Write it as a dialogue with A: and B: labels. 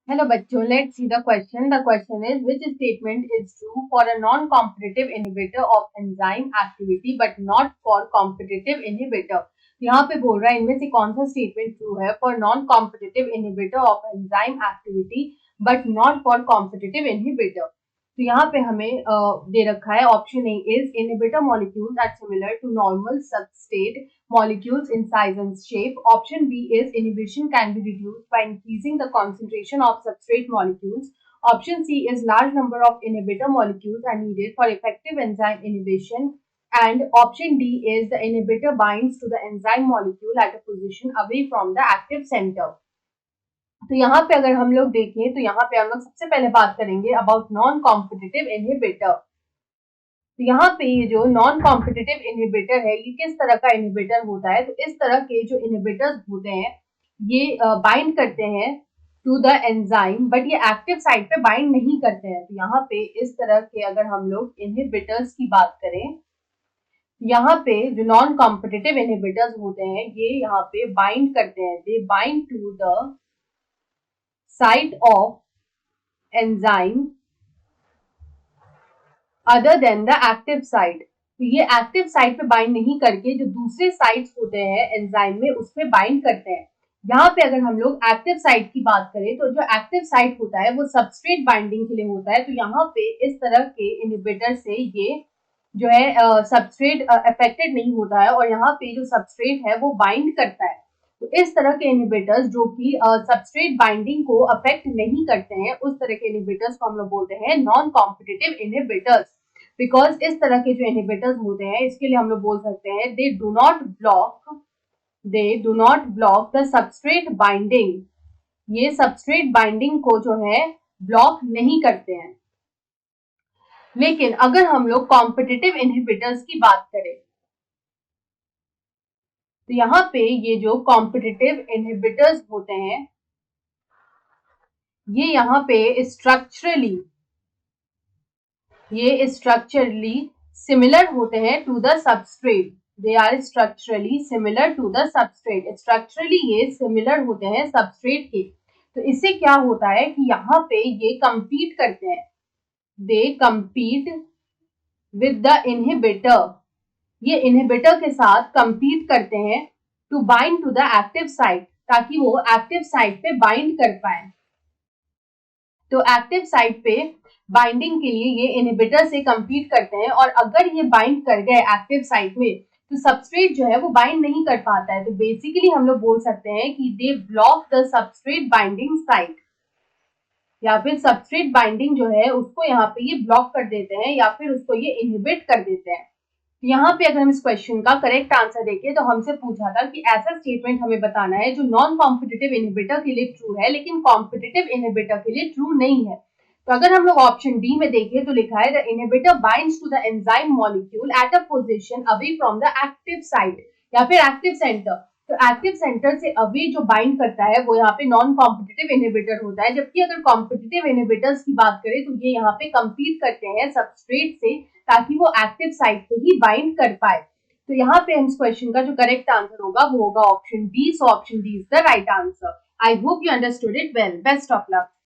A: Hello bachcho, let's see the question. The question is, which statement is true for a non-competitive inhibitor of enzyme activity but not for competitive inhibitor? यहाँ पे बोल रहा है इनमें से कौन सा स्टेटमेंट ट्रू है for non competitive inhibitor of enzyme activity but not for competitive inhibitor. तो यहाँ पे हमें दे रखा है option A is inhibitor molecules are similar to normal substrate molecules in size and shape. Option B is inhibition can be reduced by increasing the concentration of substrate molecules. Option C is large number of inhibitor molecules are needed for effective enzyme inhibition. And option D is the inhibitor binds to the enzyme molecule at a position away from the active center. तो यहाँ पे अगर हम लोग देखें तो यहाँ पे हम लोग सबसे पहले बात करेंगे अबाउट नॉन कॉम्पिटिटिव इनहिबिटर। तो यहाँ पे ये जो नॉन कॉम्पिटिटिव इनहिबिटर है ये किस तरह का इनहिबिटर होता है? तो इस तरह के जो इनहिबिटर्स होते हैं ये बाइंड करते हैं टू द एंजाइम बट ये एक्टिव साइट पे बाइंड नहीं करते हैं। तो यहाँ पे इस तरह के अगर हम लोग इनहिबिटर्स की बात करें, यहाँ पे जो नॉन कॉम्पिटिटिव इनहिबिटर्स होते हैं ये यहाँ पे बाइंड करते हैं, they bind to the site of enzyme other than the active site. तो ये एक्टिव साइट पे बाइंड नहीं करके जो दूसरे साइट्स होते हैं एंजाइम में उस पे बाइंड करते हैं। यहाँ पे अगर हम लोग एक्टिव साइट की बात करें तो जो एक्टिव साइट होता है वो सबस्ट्रेट बाइंडिंग के लिए होता है। तो यहाँ पे इस तरह के इनहिबिटर से ये जो है सबस्ट्रेट अफेक्टेड नहीं होता है और यहाँ पे जो सबस्ट्रेट है वो बाइंड करता है। तो इस तरह के इनहिबिटर्स जो कि सबस्ट्रेट बाइंडिंग को अफेक्ट नहीं करते हैं उस तरह के इनहिबिटर्स को हम लोग बोलते हैं नॉन कॉम्पिटिटिव इनहिबिटर्स। बिकॉज इस तरह के जो इनहिबिटर्स होते हैं इसके लिए हम लोग बोल सकते हैं they do not block the substrate binding. ये सबस्ट्रेट बाइंडिंग को जो है ब्लॉक नहीं करते हैं। लेकिन अगर हम लोग कॉम्पिटिटिव इनहिबिटर्स की बात करें तो यहाँ पे ये जो कॉम्पिटिटिव इनहिबिटर्स होते हैं ये यहाँ पे स्ट्रक्चरली सिमिलर होते हैं to the substrate. They are structurally similar to the substrate. Structurally ये सिमिलर होते हैं सबस्ट्रेट के। तो इससे क्या होता है कि यहाँ पे ये कंपीट करते हैं, they compete with the inhibitor. ये इनहिबिटर के साथ कंपीट करते हैं to bind to the active site, ताकि वो एक्टिव साइट पे बाइंड कर पाए। तो एक्टिव साइट पे बाइंडिंग के लिए ये इनहिबिटर से कंपीट करते हैं और अगर ये बाइंड कर गए एक्टिव साइट में तो सबस्ट्रेट जो है वो बाइंड नहीं कर पाता है। तो बेसिकली हम लोग बोल सकते हैं कि they block the substrate binding site, या फिर सबस्ट्रेट बाइंडिंग जो है उसको यहाँ पे ये ब्लॉक कर देते हैं या फिर उसको ये इनहिबिट कर देते हैं। तो यहाँ पे अगर हम इस क्वेश्चन का करेक्ट आंसर देखें तो हमसे पूछा था कि ऐसा स्टेटमेंट हमें बताना है जो नॉन कॉम्पिटिटिव इनहिबिटर के लिए ट्रू है लेकिन कॉम्पिटिटिव इनहिबिटर के लिए ट्रू नहीं है। तो अगर हम लोग ऑप्शन डी में देखें तो लिखा है the inhibitor binds to the enzyme molecule at a position away from the active site या फिर एक्टिव सेंटर। तो एक्टिव सेंटर से अवे जो बाइंड करता है वो यहाँ पे नॉन कॉम्पिटिटिव इनहिबिटर होता है। जबकि अगर कॉम्पिटिटिव इनहिबिटर्स की बात करें तो ये यहाँ पे कंपीट करते हैं सबस्ट्रेट से ताकि वो एक्टिव साइट पे ही बाइंड कर पाए। तो यहाँ पे इस क्वेश्चन का जो करेक्ट आंसर होगा वो होगा option B. So option D is the right answer. I hope you understood it well. Best of luck.